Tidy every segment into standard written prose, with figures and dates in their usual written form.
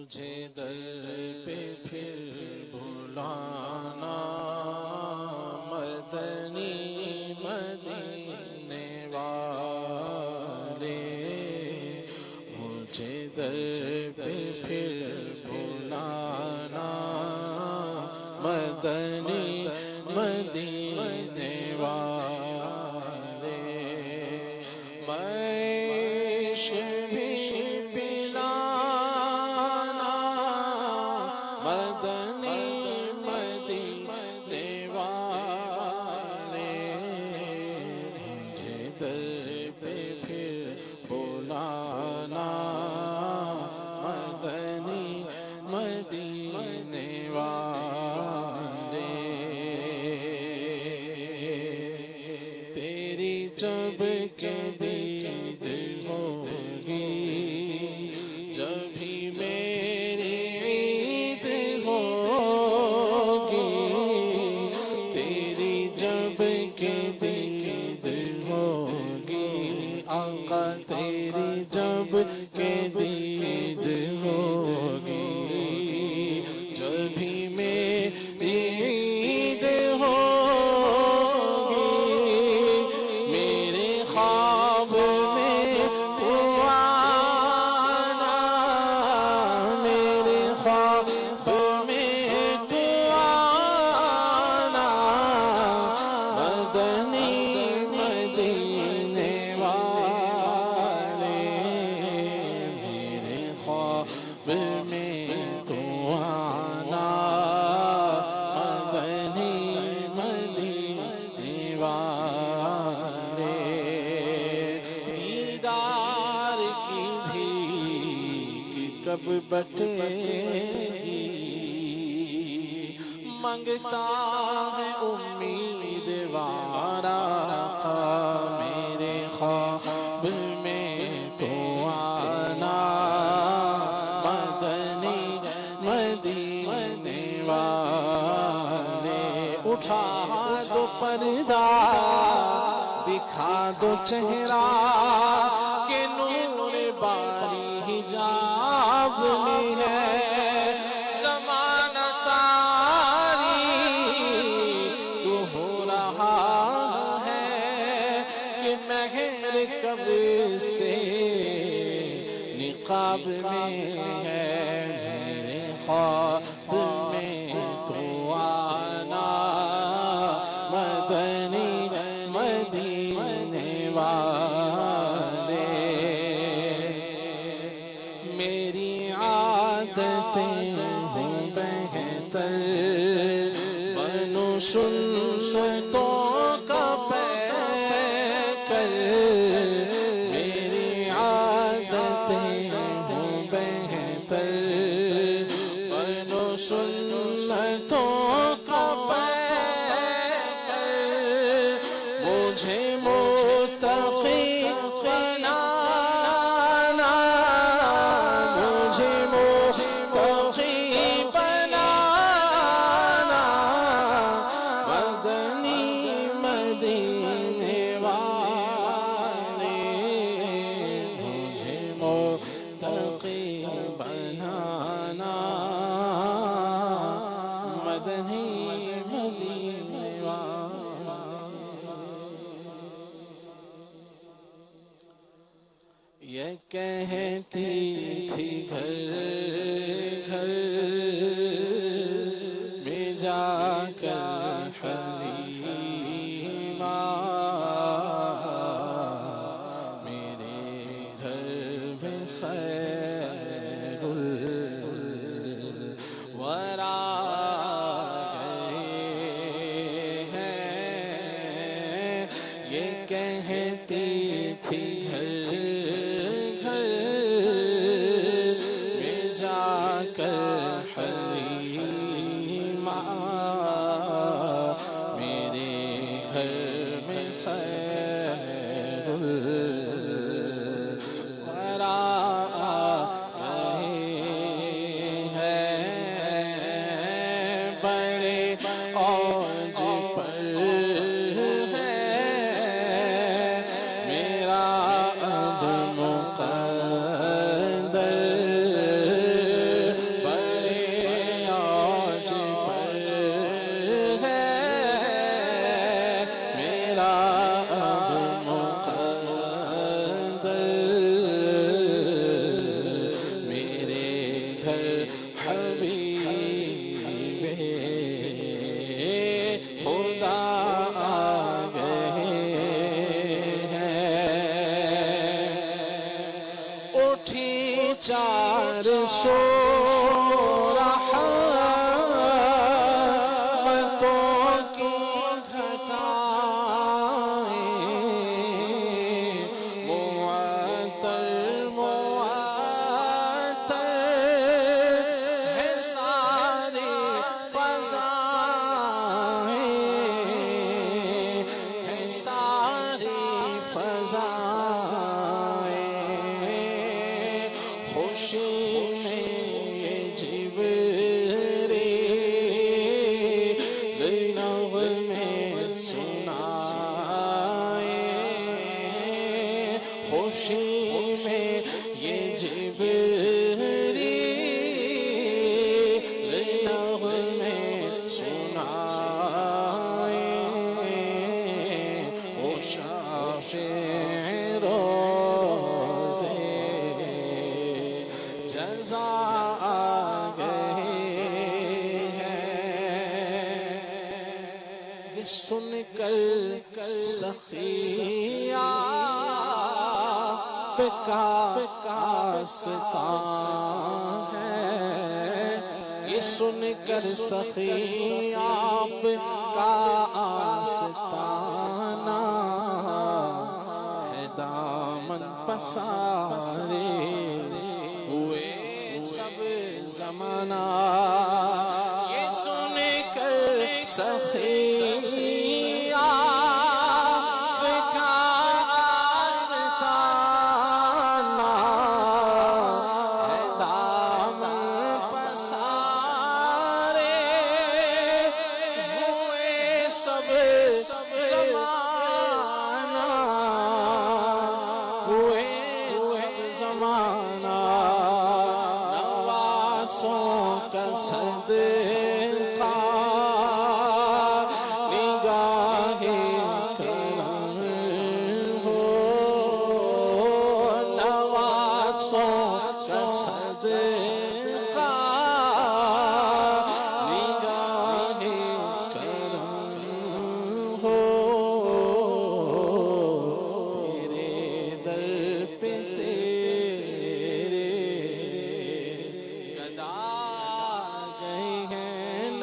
مجھے در پہ پھر بلانا مدنی مدینے والے، مجھے در پہ پھر بلانا مدنی مدینے والے، مدنی مدینے والے، مجھے در پہ پھر بلانا مدنی مدینے والے، تیری جب کے دید ہوگی جبھی میری عید ہوگی، تیری جب کے دید ہوگی آقا، تیری جب کے دید ہوگی جبھی میری عید ہوگی، میرے خواب میں تو آنا، میرے خواب میں تو آنا مدنی مدینے والے، میرے خواب میں تو آنا مدنی مدینے والے، دیدار کی بھیک کب بٹے گی، منگتا ہے امیدوار آقا، میرے خواب میں تو آنا مدنی مدینے والے، اٹھا دو پردہ دکھا دو چہرہ کہ نور باری حجاب میں ہے، زمانہ تاریک ہو رہا ہے کہ مہر کب سے نقاب میں ہے، میرے خواب میں تو آنا مدنی مدینے والے، میری عادتیں ہیں بہتر بنو سنتوں کا پیکر، میری عادتیں ہیں بہتر بنو سنتوں کا پیکر، مجھے متقی بنانا، مجھے متقی بنانا مدنی مدینے والے، مجھے متقی بنانا مدنی مدینے والے، یہ کہتی تھی گھر گھر میں جا کر حلیمہ، میرے گھر میں خیر الورا گئے ہیں، یہ کہتی تھی گھر گھر گھر حبیب خدا آ گئے ہیں اٹھی چار سو سن کر سخیا کاستان ہے یہ سن کر سخیا کا آستانہ ہے دامن پسارے ہوئے سب زمانہ یہ سن کر سخیا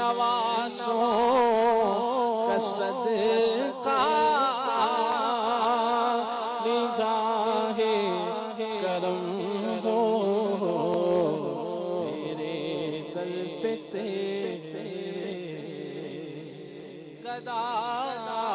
نوازوں کا صدقہ نگاہ کرم ہو تیرے در پہ تیرے گدا